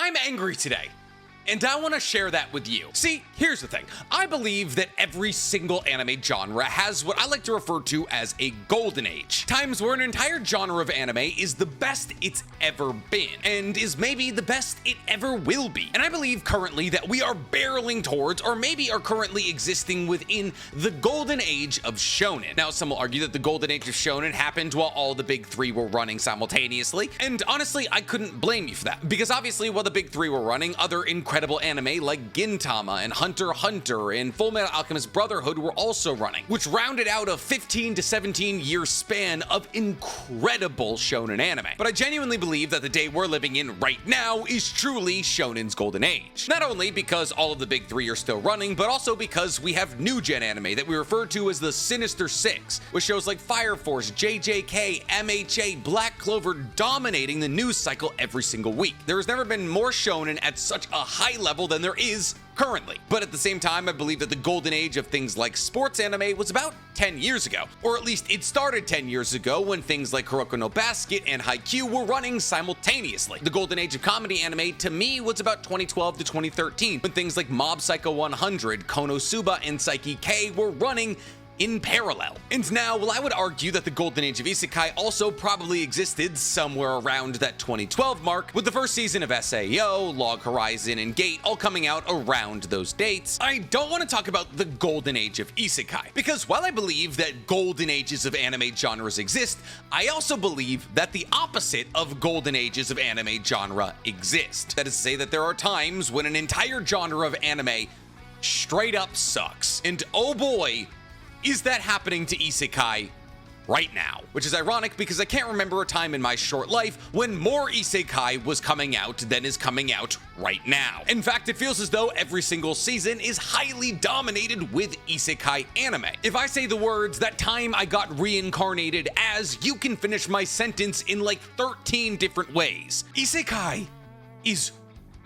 I'm angry today. And I want to share that with you. See, here's the thing. I believe that every single anime genre has what I like to refer to as a golden age. Times where an entire genre of anime is the best it's ever been, and is maybe the best it ever will be. And I believe currently that we are barreling towards, or maybe are currently existing within, the golden age of Shonen. Now, some will argue that the golden age of Shonen happened while all the big three were running simultaneously, and honestly, I couldn't blame you for that, because obviously while the big three were running, other incredible anime like Gintama and Hunter x Hunter and Fullmetal Alchemist Brotherhood were also running, which rounded out a 15 to 17 year span of incredible shonen anime. But I genuinely believe that the day we're living in right now is truly shonen's golden age. Not only because all of the big three are still running, but also because we have new gen anime that we refer to as the Sinister Six, with shows like Fire Force, JJK, MHA, Black Clover dominating the news cycle every single week. There has never been more shonen at such a high level than there is currently. But at the same time, I believe that the golden age of things like sports anime was about 10 years ago. Or at least it started 10 years ago when things like Kuroko no Basket and Haikyuu were running simultaneously. The golden age of comedy anime to me was about 2012 to 2013, when things like Mob Psycho 100, Konosuba, and Psyche K were running in parallel. And now, while I would argue that the golden age of isekai also probably existed somewhere around that 2012 mark, with the first season of SAO, Log Horizon, and Gate all coming out around those dates, I don't want to talk about the golden age of isekai. Because while I believe that golden ages of anime genres exist, I also believe that the opposite of golden ages of anime genre exist. That is to say that there are times when an entire genre of anime straight up sucks. And oh boy, is that happening to isekai right now? Which is ironic because I can't remember a time in my short life when more isekai was coming out than is coming out right now. In fact, it feels as though every single season is highly dominated with isekai anime. If I say the words, "that time I got reincarnated as," you can finish my sentence in like 13 different ways. Isekai is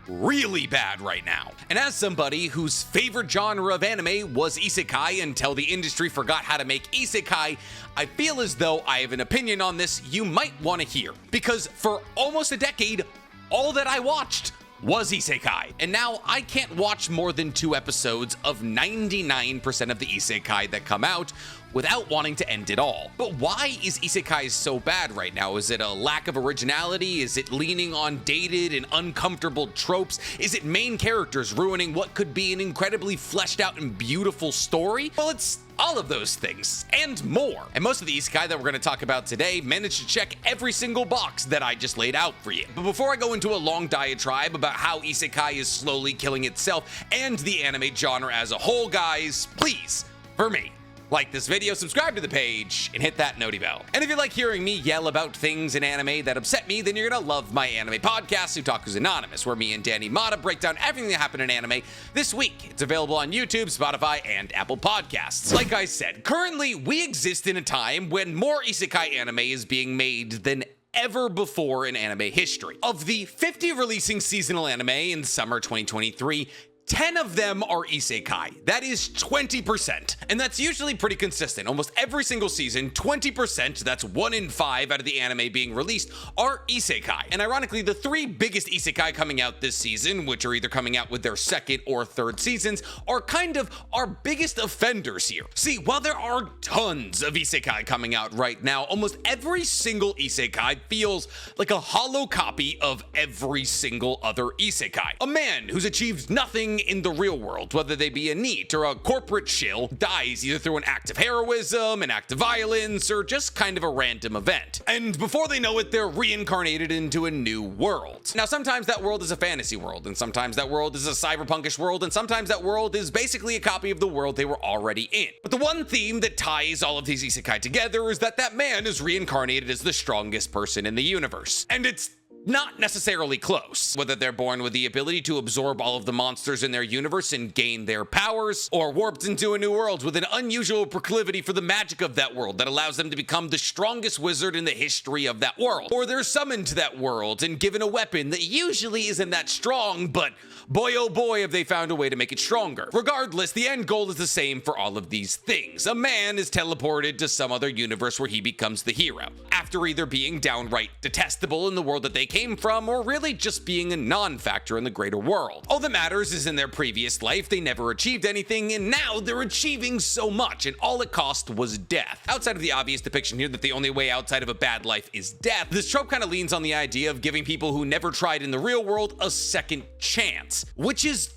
really bad right now. And as somebody whose favorite genre of anime was isekai until the industry forgot how to make isekai, I feel as though I have an opinion on this you might want to hear. Because for almost a decade, all that I watched was isekai. And now I can't watch more than 2 episodes of 99% of the isekai that come out without wanting to end it all. But why is isekai so bad right now? Is it a lack of originality? Is it leaning on dated and uncomfortable tropes? Is it main characters ruining what could be an incredibly fleshed out and beautiful story? Well, it's all of those things and more. And most of the isekai that we're going to talk about today managed to check every single box that I just laid out for you. But before I go into a long diatribe about how isekai is slowly killing itself and the anime genre as a whole, guys, please, for me, like this video, subscribe to the page, and hit that noti bell. And if you like hearing me yell about things in anime that upset me, then you're gonna love my anime podcast, Otaku's Anonymous, where me and Danny Mata break down everything that happened in anime this week. It's available on YouTube, Spotify, and Apple Podcasts. Like I said, currently we exist in a time when more isekai anime is being made than ever before in anime history. Of the 50 releasing seasonal anime in summer 2023, 10 of them are isekai. That is 20%. And that's usually pretty consistent. Almost every single season, 20%, that's 1 in 5 out of the anime being released, are isekai. And ironically, the 3 biggest isekai coming out this season, which are either coming out with their 2nd or 3rd seasons, are kind of our biggest offenders here. See, while there are tons of isekai coming out right now, almost every single isekai feels like a hollow copy of every single other isekai. A man who's achieved nothing in the real world, whether they be a NEET or a corporate shill, dies either through an act of heroism, an act of violence, or just kind of a random event. And before they know it, they're reincarnated into a new world. Now, sometimes that world is a fantasy world, and sometimes that world is a cyberpunkish world, and sometimes that world is basically a copy of the world they were already in. But the one theme that ties all of these isekai together is that man is reincarnated as the strongest person in the universe. And it's not necessarily close. Whether they're born with the ability to absorb all of the monsters in their universe and gain their powers, or warped into a new world with an unusual proclivity for the magic of that world that allows them to become the strongest wizard in the history of that world. Or they're summoned to that world and given a weapon that usually isn't that strong, but boy oh boy have they found a way to make it stronger. Regardless, the end goal is the same for all of these things. A man is teleported to some other universe where he becomes the hero, after either being downright detestable in the world that they came came from, or really just being a non-factor in the greater world. All that matters is in their previous life, they never achieved anything, and now they're achieving so much, and all it cost was death. Outside of the obvious depiction here that the only way outside of a bad life is death, this trope kind of leans on the idea of giving people who never tried in the real world a second chance, which is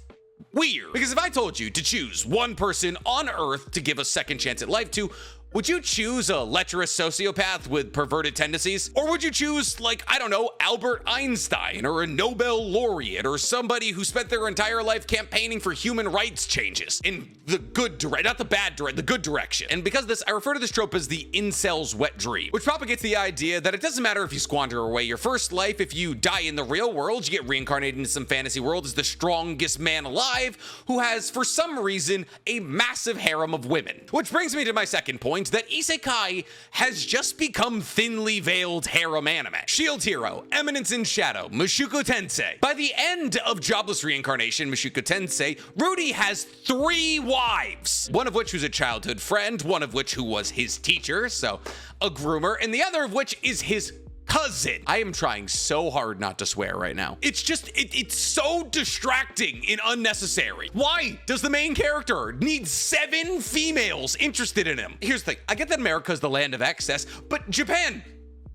weird. Because if I told you to choose one person on Earth to give a second chance at life to, would you choose a lecherous sociopath with perverted tendencies? Or would you choose, like, I don't know, Albert Einstein or a Nobel laureate or somebody who spent their entire life campaigning for human rights changes in the good direction, not the bad direction, the good direction. And because of this, I refer to this trope as the incel's wet dream, which propagates the idea that it doesn't matter if you squander away your first life, if you die in the real world, you get reincarnated into some fantasy world as the strongest man alive who has, for some reason, a massive harem of women. Which brings me to my second point, that isekai has just become thinly veiled harem anime. Shield Hero, Eminence in Shadow, Mushoku Tensei. By the end of Jobless Reincarnation, Mushoku Tensei, Rudy has 3 wives, one of which was a childhood friend, one of which who was his teacher, so a groomer, and the other of which is his cousin. I am trying so hard not to swear right now. It's just, it's so distracting and unnecessary. Why does the main character need 7 females interested in him? Here's the thing, I get that America is the land of excess, but Japan,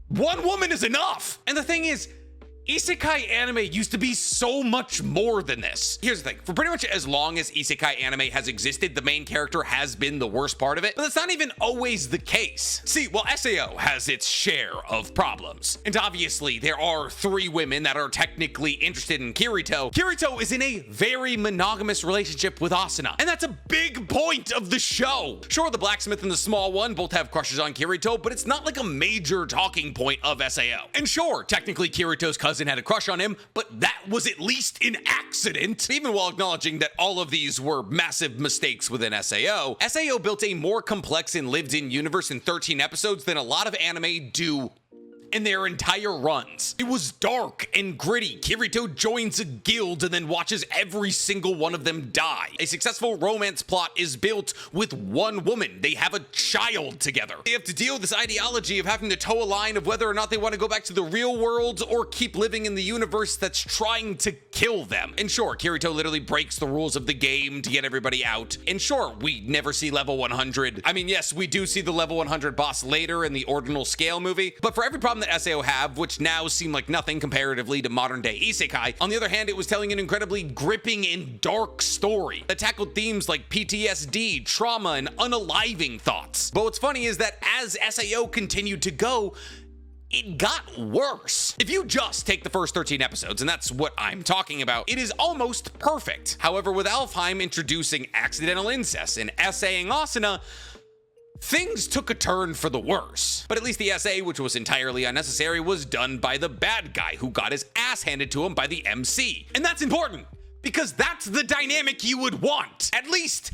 1 woman is enough. And the thing is, isekai anime used to be so much more than this. Here's the thing, for pretty much as long as isekai anime has existed, the main character has been the worst part of it, but that's not even always the case. See, while SAO has its share of problems, and obviously there are 3 women that are technically interested in Kirito, Kirito is in a very monogamous relationship with Asuna, and that's a big point of the show. Sure, the blacksmith and the small one both have crushes on Kirito, but it's not like a major talking point of SAO. And sure, technically Kirito's cousin had a crush on him, but that was at least an accident. Even while acknowledging that all of these were massive mistakes within SAO, SAO built a more complex and lived-in universe in 13 episodes than a lot of anime do in their entire runs. It was dark and gritty. Kirito joins a guild and then watches every single one of them die. A successful romance plot is built with 1 woman. They have a child together. They have to deal with this ideology of having to toe a line of whether or not they want to go back to the real world or keep living in the universe that's trying to kill them. And sure, Kirito literally breaks the rules of the game to get everybody out. And sure, we never see level 100. I mean, yes, we do see the level 100 boss later in the Ordinal Scale movie, but for every problem that SAO have, which now seem like nothing comparatively to modern day isekai, on the other hand, it was telling an incredibly gripping and dark story that tackled themes like PTSD, trauma, and unaliving thoughts. But what's funny is that as SAO continued to go, it got worse. If you just take the first 13 episodes, and that's what I'm talking about, it is almost perfect. However, with Alfheim introducing accidental incest and essaying Asuna, things took a turn for the worse. But at least the essay, which was entirely unnecessary, was done by the bad guy who got his ass handed to him by the MC. And that's important, because that's the dynamic you would want. At least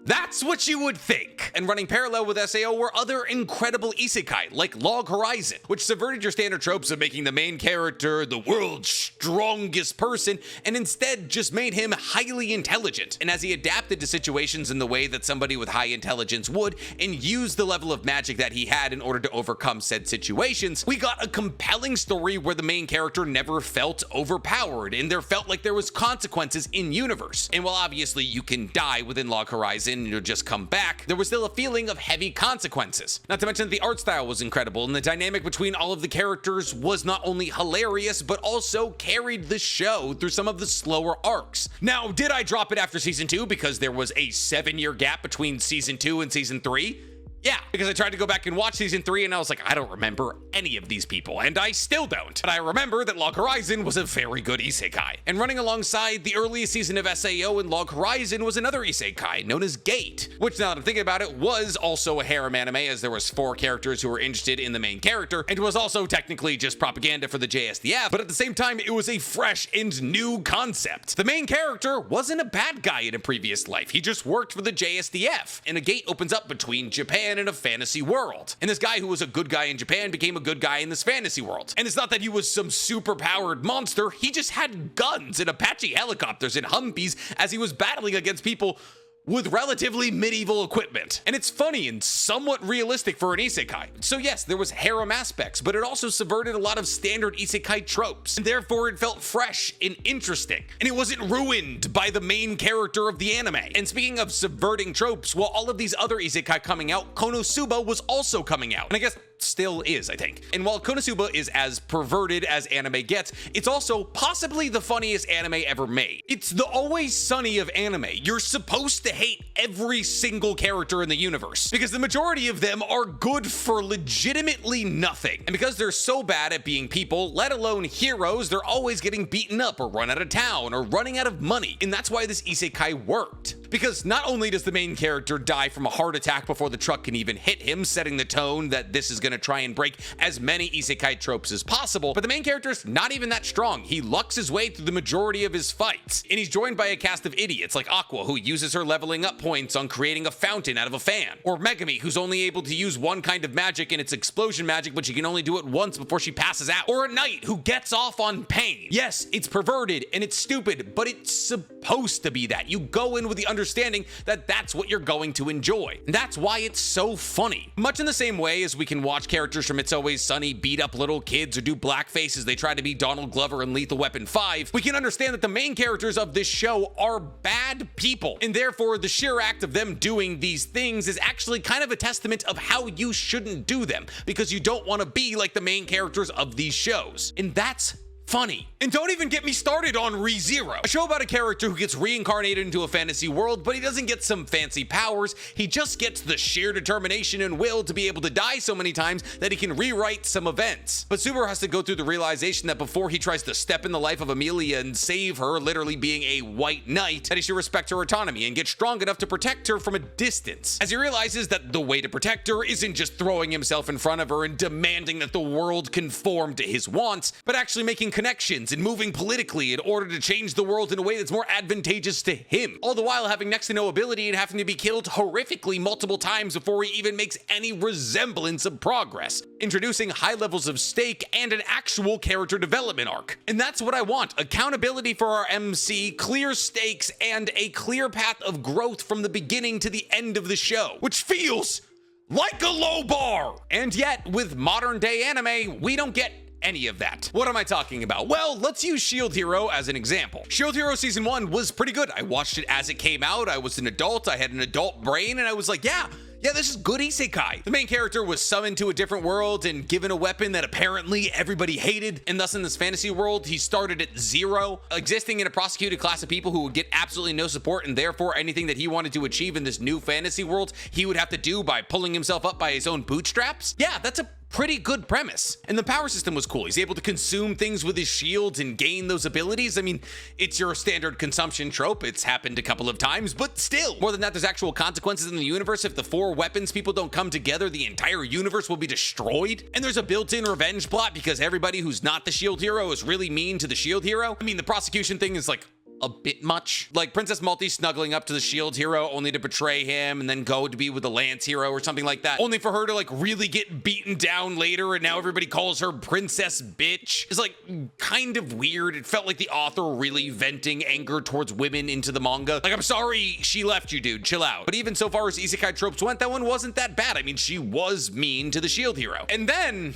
that's what you would think. And running parallel with SAO were other incredible isekai, like Log Horizon, which subverted your standard tropes of making the main character the world's strongest person, and instead just made him highly intelligent. And as he adapted to situations in the way that somebody with high intelligence would, and used the level of magic that he had in order to overcome said situations, we got a compelling story where the main character never felt overpowered, and there felt like there was consequences in universe. And while obviously you can die within Log Horizon, and you'll just come back, there was still a feeling of heavy consequences. Not to mention that the art style was incredible, and the dynamic between all of the characters was not only hilarious, but also carried the show through some of the slower arcs. Now, did I drop it after season 2 because there was a 7-year gap between season 2 and season 3? Yeah, because I tried to go back and watch season 3 and I was like, I don't remember any of these people, and I still don't. But I remember that Log Horizon was a very good isekai. And running alongside the earliest season of SAO in Log Horizon was another isekai known as Gate, which now that I'm thinking about it was also a harem anime, as there was 4 characters who were interested in the main character, and was also technically just propaganda for the JSDF, but at the same time, it was a fresh and new concept. The main character wasn't a bad guy in a previous life, he just worked for the JSDF, and a gate opens up between Japan in a fantasy world. And this guy who was a good guy in Japan became a good guy in this fantasy world. And it's not that he was some super powered monster, he just had guns and Apache helicopters and Humvees as he was battling against people with relatively medieval equipment. And it's funny and somewhat realistic for an isekai. So yes, there was harem aspects, but it also subverted a lot of standard isekai tropes, and therefore it felt fresh and interesting. And it wasn't ruined by the main character of the anime. And speaking of subverting tropes, while all of these other isekai coming out, Konosuba was also coming out. And I guess still is, I think. And while Konosuba is as perverted as anime gets, it's also possibly the funniest anime ever made. It's the Always Sunny of anime. You're supposed to hate every single character in the universe because the majority of them are good for legitimately nothing. And because they're so bad at being people, let alone heroes, they're always getting beaten up or run out of town or running out of money. And that's why this isekai worked. Because not only does the main character die from a heart attack before the truck can even hit him, setting the tone that this is going to try and break as many isekai tropes as possible, but the main character's not even that strong. He lucks his way through the majority of his fights, and he's joined by a cast of idiots like Aqua, who uses her leveling up points on creating a fountain out of a fan, or Megami, who's only able to use one kind of magic and it's explosion magic, but she can only do it once before she passes out, or a knight who gets off on pain. Yes, it's perverted and it's stupid, but it's supposed to be that. You go in with the understanding that that's what you're going to enjoy. And that's why it's so funny. Much in the same way as we can watch characters from It's Always Sunny beat up little kids or do blackface as they try to be Donald Glover in Lethal Weapon 5, we can understand that the main characters of this show are bad people. And therefore, the sheer act of them doing these things is actually kind of a testament of how you shouldn't do them, because you don't want to be like the main characters of these shows. And that's funny. And don't even get me started on ReZero, a show about a character who gets reincarnated into a fantasy world, but he doesn't get some fancy powers. He just gets the sheer determination and will to be able to die so many times that he can rewrite some events. But Subaru has to go through the realization that before he tries to step in the life of Amelia and save her, literally being a white knight, that he should respect her autonomy and get strong enough to protect her from a distance. As he realizes that the way to protect her isn't just throwing himself in front of her and demanding that the world conform to his wants, but actually making connections and moving politically in order to change the world in a way that's more advantageous to him, all the while having next to no ability and having to be killed horrifically multiple times before he even makes any resemblance of progress, introducing high levels of stake and an actual character development arc. And that's what I want: accountability for our MC, clear stakes, and a clear path of growth from the beginning to the end of the show, which feels like a low bar. And yet, with modern day anime, we don't get any of that. What am I talking about? Well, let's use Shield Hero as an example. Shield Hero Season 1 was pretty good. I watched it as it came out. I was an adult. I had an adult brain, and I was like, yeah, this is good isekai. The main character was summoned to a different world and given a weapon that apparently everybody hated, and thus in this fantasy world, he started at zero, existing in a prosecuted class of people who would get absolutely no support, and therefore anything that he wanted to achieve in this new fantasy world, he would have to do by pulling himself up by his own bootstraps. Yeah, that's a pretty good premise. And the power system was cool. He's able to consume things with his shields and gain those abilities. I mean, it's your standard consumption trope. It's happened a couple of times, but still. More than that, there's actual consequences in the universe. If the 4 weapons people don't come together, the entire universe will be destroyed. And there's a built-in revenge plot because everybody who's not the shield hero is really mean to the shield hero. I mean, the prosecution thing is like a bit much. Like Princess Multi snuggling up to the shield hero only to betray him and then go to be with the lance hero or something like that, only for her to like really get beaten down later, and now everybody calls her Princess Bitch. It's like kind of weird. It felt like the author really venting anger towards women into the manga. Like, I'm sorry she left you, dude, chill out. But even so far as isekai tropes went, that one wasn't that bad. I mean, she was mean to the shield hero. And then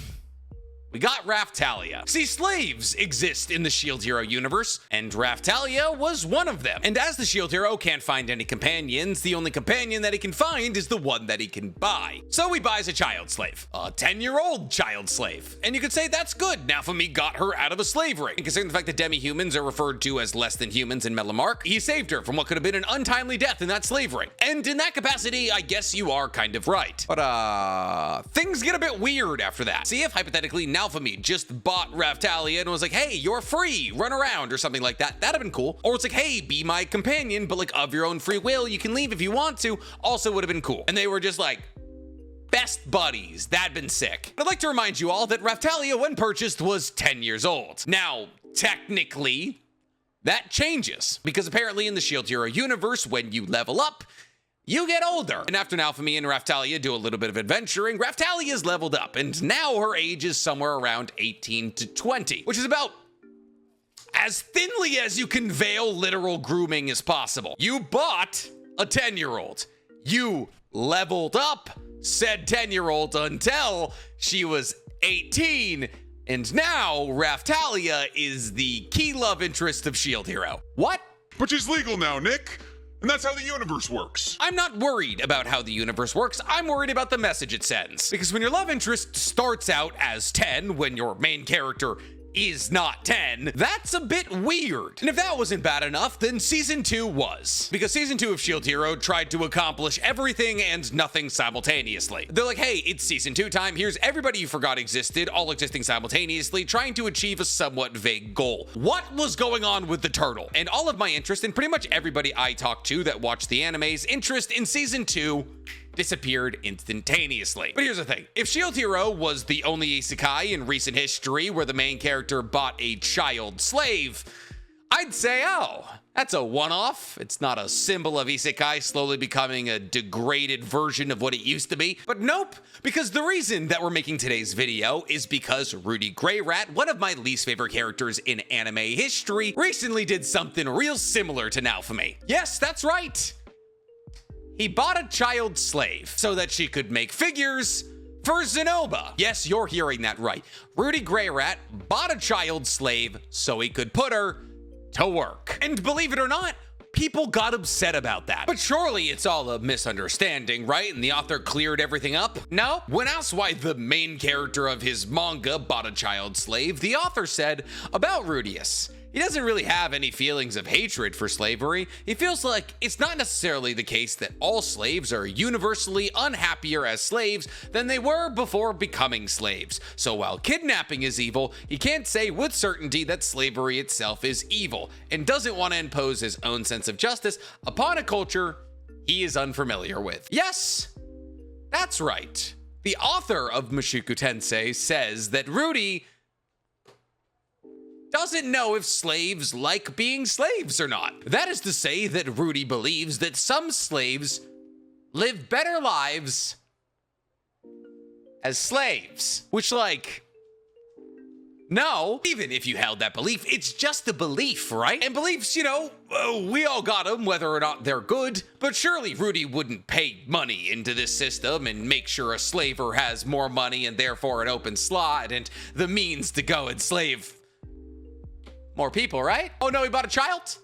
we got Raftalia. See, slaves exist in the Shield Hero universe, and Raftalia was one of them. And as the Shield Hero can't find any companions, the only companion that he can find is the one that he can buy. So he buys a child slave, a 10-year-old child slave. And you could say that's good. Naofumi got her out of a slave ring. And considering the fact that demi-humans are referred to as less than humans in Melamark, he saved her from what could have been an untimely death in that slave ring. And in that capacity, I guess you are kind of right. But things get a bit weird after that. See, if hypothetically Naofumi just bought Raftalia and was like, hey, you're free, run around or something like that, that'd have been cool. Or it's like, hey, be my companion, but like of your own free will, you can leave if you want to, also would have been cool. And they were just like best buddies. That'd been sick. But I'd like to remind you all that Raftalia, when purchased, was 10 years old. Now, technically, that changes, because apparently in the Shield Hero universe, when you level up, you get older. And after Naofumi and Raftalia do a little bit of adventuring, Raftalia is leveled up, and now her age is somewhere around 18 to 20, which is about as thinly as you can veil literal grooming as possible. You bought a 10-year-old. You leveled up said 10-year-old until she was 18, and now Raftalia is the key love interest of S.H.I.E.L.D. Hero. What? But she's legal now, Nick. And that's how the universe works. I'm not worried about how the universe works. I'm worried about the message it sends. Because when your love interest starts out as 10, when your main character is not 10, that's a bit weird. And if that wasn't bad enough, then Season 2 was. Because Season 2 of S.H.I.E.L.D. Hero tried to accomplish everything and nothing simultaneously. They're like, hey, it's Season 2 time, here's everybody you forgot existed, all existing simultaneously, trying to achieve a somewhat vague goal. What was going on with the turtle? And all of my interest, and pretty much everybody I talked to that watched the anime's interest in Season 2 disappeared instantaneously. But here's the thing. If S.H.I.E.L.D. Hero was the only isekai in recent history where the main character bought a child slave, I'd say, oh, that's a one-off. It's not a symbol of isekai slowly becoming a degraded version of what it used to be. But nope, because the reason that we're making today's video is because Rudy Greyrat, one of my least favorite characters in anime history, recently did something real similar to Naofumi. Yes, that's right. He bought a child slave so that she could make figures for Zenoba. Yes, you're hearing that right. Rudy Greyrat bought a child slave so he could put her to work. And believe it or not, people got upset about that. But surely it's all a misunderstanding, right? And the author cleared everything up? No? When asked why the main character of his manga bought a child slave, the author said about Rudius, he doesn't really have any feelings of hatred for slavery. He feels like it's not necessarily the case that all slaves are universally unhappier as slaves than they were before becoming slaves. So while kidnapping is evil, he can't say with certainty that slavery itself is evil, and doesn't want to impose his own sense of justice upon a culture he is unfamiliar with. Yes, that's right. The author of Mushoku Tensei says that Rudy doesn't know if slaves like being slaves or not. That is to say that Rudy believes that some slaves live better lives as slaves. Which, like, no, even if you held that belief, it's just a belief, right? And beliefs, you know, we all got them, whether or not they're good. But surely Rudy wouldn't pay money into this system and make sure a slaver has more money and therefore an open slot and the means to go enslave more people, right? Oh no, he bought a child?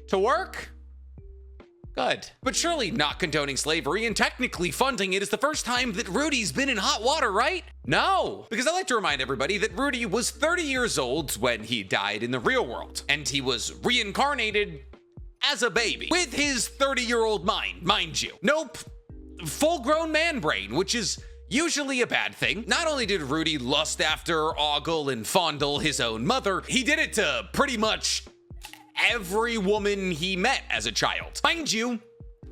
To work? Good. But surely not condoning slavery and technically funding it is the first time that Rudy's been in hot water, right? No, because I like to remind everybody that Rudy was 30 years old when he died in the real world, and he was reincarnated as a baby with his 30-year-old mind you. Nope, full-grown man brain, which is usually a bad thing. Not only did Rudy lust after, ogle, and fondle his own mother, he did it to pretty much every woman he met as a child. Mind you,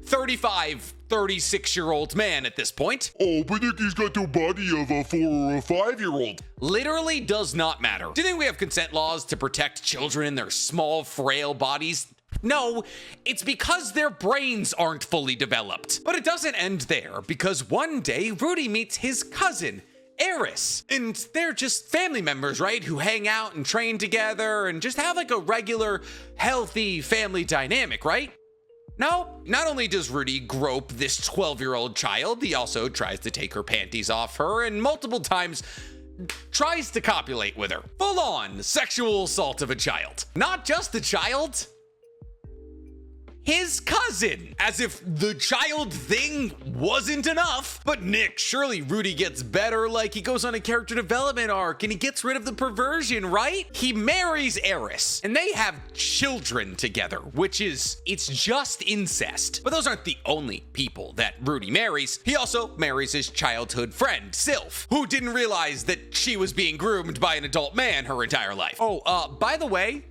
35, 36-year-old man at this point. Oh, but Nicky's got the body of a 4 or a 5-year-old. Literally does not matter. Do you think we have consent laws to protect children in their small, frail bodies? No, it's because their brains aren't fully developed. But it doesn't end there, because one day Rudy meets his cousin, Eris, and they're just family members, right, who hang out and train together and just have like a regular, healthy family dynamic, right? No, not only does Rudy grope this 12-year-old child, he also tries to take her panties off her and multiple times tries to copulate with her. Full-on sexual assault of a child. Not just a child, his cousin, as if the child thing wasn't enough. But Nick, surely Rudy gets better, like he goes on a character development arc and he gets rid of the perversion, right? He marries Eris and they have children together, which is, it's just incest. But those aren't the only people that Rudy marries. He also marries his childhood friend, Sylph, who didn't realize that she was being groomed by an adult man her entire life. Oh, by the way,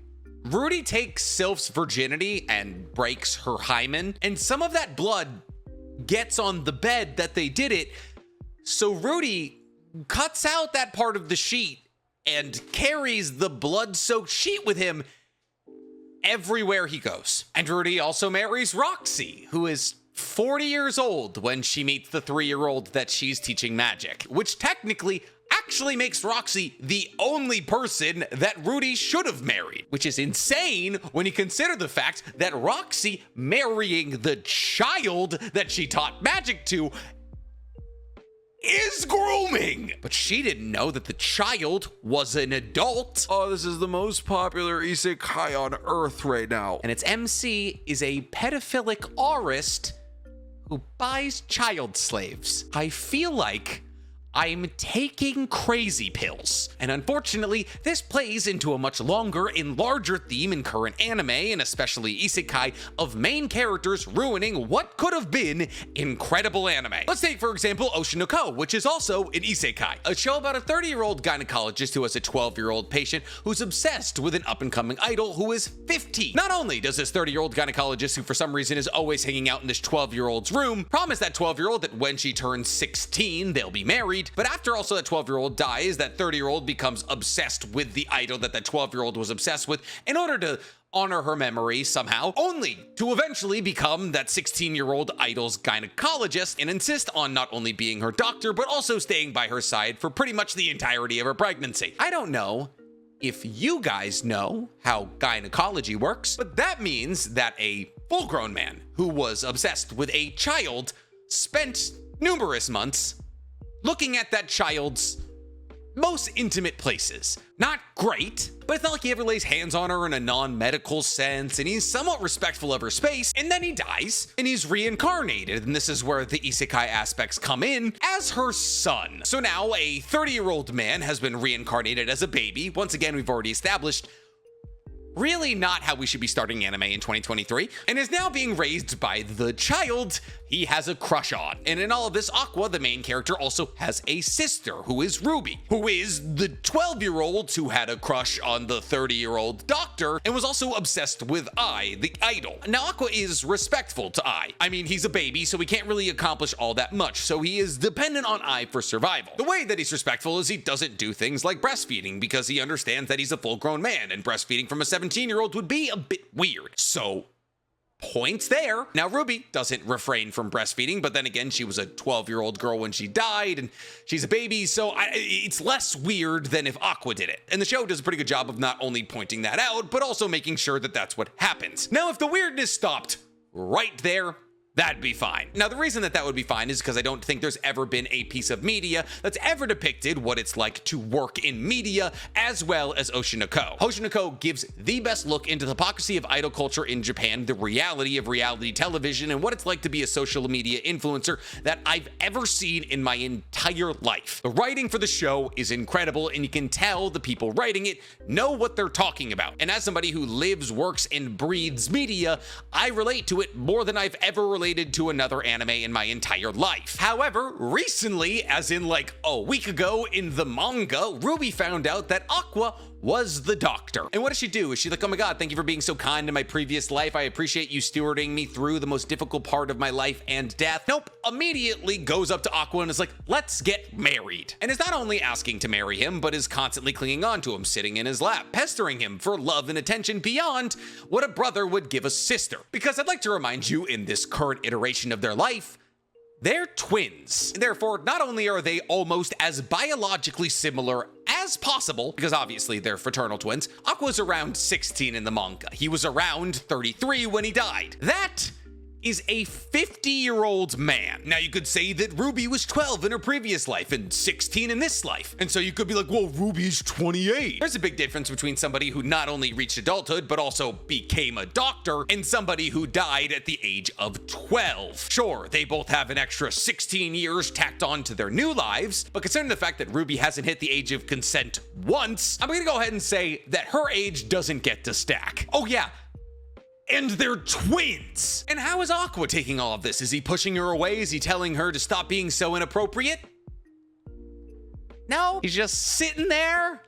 Rudy takes Sylph's virginity and breaks her hymen, and some of that blood gets on the bed that they did it, so Rudy cuts out that part of the sheet and carries the blood-soaked sheet with him everywhere he goes. And Rudy also marries Roxy, who is 40 years old when she meets the 3-year-old that she's teaching magic, which technically actually makes Roxy the only person that Rudy should have married, which is insane when you consider the fact that Roxy marrying the child that she taught magic to is grooming. But she didn't know that the child was an adult. Oh, this is the most popular isekai on Earth right now. And its MC is a pedophilic aurist who buys child slaves. I feel like I'm taking crazy pills. And unfortunately, this plays into a much longer and larger theme in current anime, and especially isekai, of main characters ruining what could have been incredible anime. Let's take, for example, Oshi, which is also an isekai, a show about a 30-year-old gynecologist who has a 12-year-old patient who's obsessed with an up-and-coming idol who is 15. Not only does this 30-year-old gynecologist, who for some reason is always hanging out in this 12-year-old's room, promise that 12-year-old that when she turns 16, they'll be married, but after also that 12-year-old dies, that 30-year-old becomes obsessed with the idol that 12-year-old was obsessed with in order to honor her memory somehow, only to eventually become that 16-year-old idol's gynecologist and insist on not only being her doctor, but also staying by her side for pretty much the entirety of her pregnancy. I don't know if you guys know how gynecology works, but that means that a full-grown man who was obsessed with a child spent numerous months looking at that child's most intimate places. Not great, but it's not like he ever lays hands on her in a non-medical sense, and he's somewhat respectful of her space, and then he dies, and he's reincarnated, and this is where the isekai aspects come in, as her son. So now a 30-year-old man has been reincarnated as a baby. Once again, we've already established really not how we should be starting anime in 2023, and is now being raised by the child he has a crush on. And in all of this, Aqua, the main character, also has a sister who is Ruby, who is the 12-year-old who had a crush on the 30-year-old doctor and was also obsessed with Ai, the idol. Now, Aqua is respectful to Ai. I mean, he's a baby, so he can't really accomplish all that much, so he is dependent on Ai for survival. The way that he's respectful is he doesn't do things like breastfeeding because he understands that he's a full-grown man, and breastfeeding from a 17-year-old would be a bit weird. So points there. Now, Ruby doesn't refrain from breastfeeding, but then again, she was a 12-year-old girl when she died, and she's a baby, so it's less weird than if Aqua did it. And the show does a pretty good job of not only pointing that out, but also making sure that that's what happens. Now, if the weirdness stopped right there, that'd be fine. Now, the reason that would be fine is because I don't think there's ever been a piece of media that's ever depicted what it's like to work in media as well as Oshi. Oshi gives the best look into the hypocrisy of idol culture in Japan, the reality of reality television, and what it's like to be a social media influencer that I've ever seen in my entire life. The writing for the show is incredible, and you can tell the people writing it know what they're talking about. And as somebody who lives, works, and breathes media, I relate to it more than I've ever related to another anime in my entire life. However, recently, as in like a week ago in the manga, Ruby found out that Aqua was the doctor. And what does she do? Is she like, oh my god, thank you for being so kind in my previous life. I appreciate you stewarding me through the most difficult part of my life and death. Nope, immediately goes up to Aqua and is like, let's get married. And is not only asking to marry him, but is constantly clinging on to him, sitting in his lap, pestering him for love and attention beyond what a brother would give a sister. Because I'd like to remind you, in this current iteration of their life, they're twins. Therefore, not only are they almost as biologically similar as possible, because obviously they're fraternal twins, Aqua's around 16 in the manga. He was around 33 when he died. That is a 50-year-old man. Now, you could say that Ruby was 12 in her previous life and 16 in this life. And so you could be like, well, Ruby's 28. There's a big difference between somebody who not only reached adulthood, but also became a doctor, and somebody who died at the age of 12. Sure, they both have an extra 16 years tacked on to their new lives, but considering the fact that Ruby hasn't hit the age of consent once, I'm gonna go ahead and say that her age doesn't get to stack. Oh yeah, and they're twins. And how is Aqua taking all of this? Is he pushing her away? Is he telling her to stop being so inappropriate? No, he's just sitting there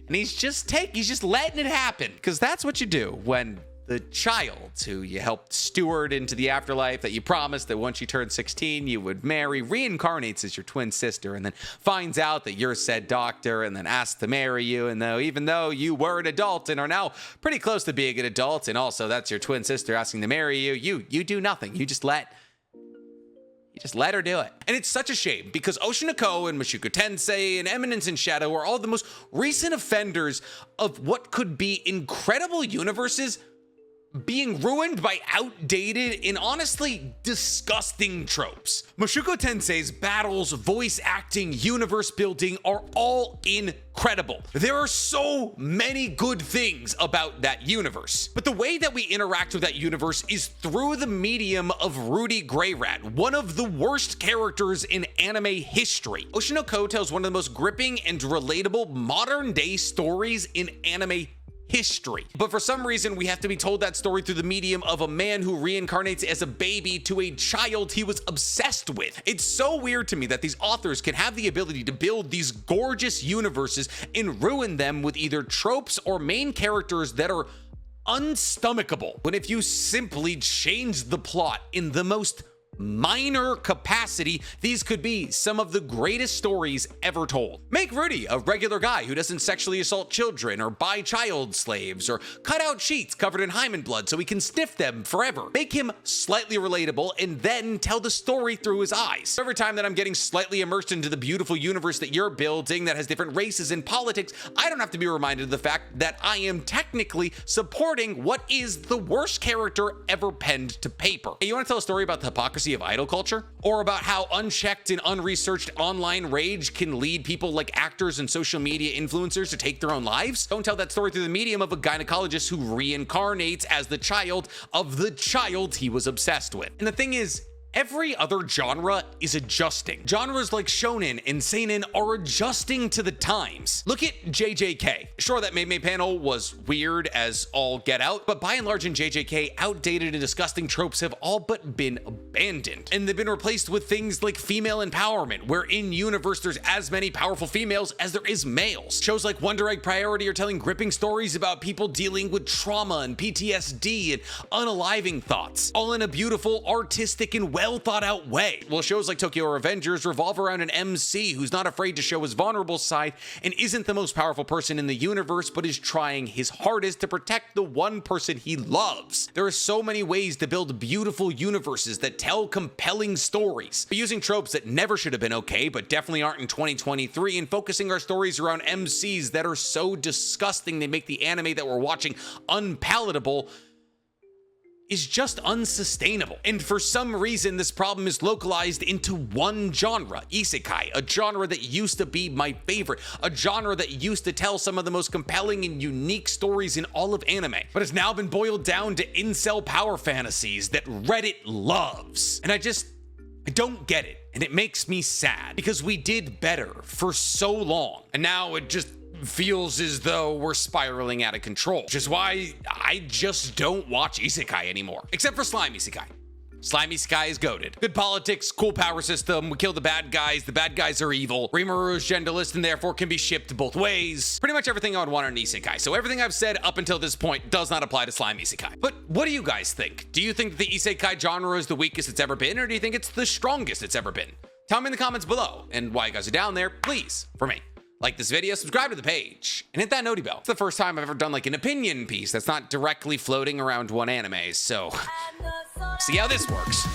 and he's just letting it happen, because that's what you do when the child who you helped steward into the afterlife, that you promised that once you turned 16 you would marry, reincarnates as your twin sister, and then finds out that you're said doctor, and then asks to marry you, and even though you were an adult and are now pretty close to being an adult, and also that's your twin sister asking to marry you, you do nothing. You just let You just let her do it. And it's such a shame because Oshi and Mushoku Tensei and Eminence in Shadow are all the most recent offenders of what could be incredible universes being ruined by outdated and honestly disgusting tropes. Mushoku Tensei's battles, voice acting, universe building are all incredible. There are so many good things about that universe, but the way that we interact with that universe is through the medium of Rudy Greyrat, one of the worst characters in anime history. Oshi tells one of the most gripping and relatable modern day stories in anime history. But for some reason, we have to be told that story through the medium of a man who reincarnates as a baby to a child he was obsessed with. It's so weird to me that these authors can have the ability to build these gorgeous universes and ruin them with either tropes or main characters that are unstomachable, when if you simply change the plot in the most minor capacity, these could be some of the greatest stories ever told. Make Rudy a regular guy who doesn't sexually assault children or buy child slaves or cut out sheets covered in hymen blood so he can sniff them forever. Make him slightly relatable and then tell the story through his eyes. Every time that I'm getting slightly immersed into the beautiful universe that you're building that has different races and politics, I don't have to be reminded of the fact that I am technically supporting what is the worst character ever penned to paper. Hey, you want to tell a story about the hypocrisy of idol culture? Or about how unchecked and unresearched online rage can lead people like actors and social media influencers to take their own lives? Don't tell that story through the medium of a gynecologist who reincarnates as the child of the child he was obsessed with. And the thing is, every other genre is adjusting. Genres like Shonen and Seinen are adjusting to the times. Look at JJK. Sure, that Mei panel was weird as all get out, but by and large in JJK, outdated and disgusting tropes have all but been abandoned. And they've been replaced with things like female empowerment, where in universe there's as many powerful females as there is males. Shows like Wonder Egg Priority are telling gripping stories about people dealing with trauma and PTSD and unaliving thoughts, all in a beautiful, artistic, and well thought out way. Well, shows like Tokyo Revengers revolve around an MC who's not afraid to show his vulnerable side and isn't the most powerful person in the universe, but is trying his hardest to protect the one person he loves. There are so many ways to build beautiful universes that tell compelling stories, but using tropes that never should have been okay, but definitely aren't in 2023, and focusing our stories around MCs that are so disgusting they make the anime that we're watching unpalatable is just unsustainable. And for some reason, this problem is localized into one genre, isekai, a genre that used to be my favorite, a genre that used to tell some of the most compelling and unique stories in all of anime, but has now been boiled down to incel power fantasies that Reddit loves. And I don't get it. And it makes me sad because we did better for so long. And now it just feels as though we're spiraling out of control, which is why I just don't watch isekai anymore, except for slime isekai. Slime isekai is goated. Good politics, cool power system, we kill the bad guys are evil, Rimuru is genderless and therefore can be shipped both ways. Pretty much everything I would want in an isekai, so everything I've said up until this point does not apply to slime isekai. But what do you guys think? Do you think that the isekai genre is the weakest it's ever been, or do you think it's the strongest it's ever been? Tell me in the comments below, and while you guys are down there, please, for me, like this video, subscribe to the page, and hit that noti bell. It's the first time I've ever done like an opinion piece that's not directly floating around one anime, so see how this works.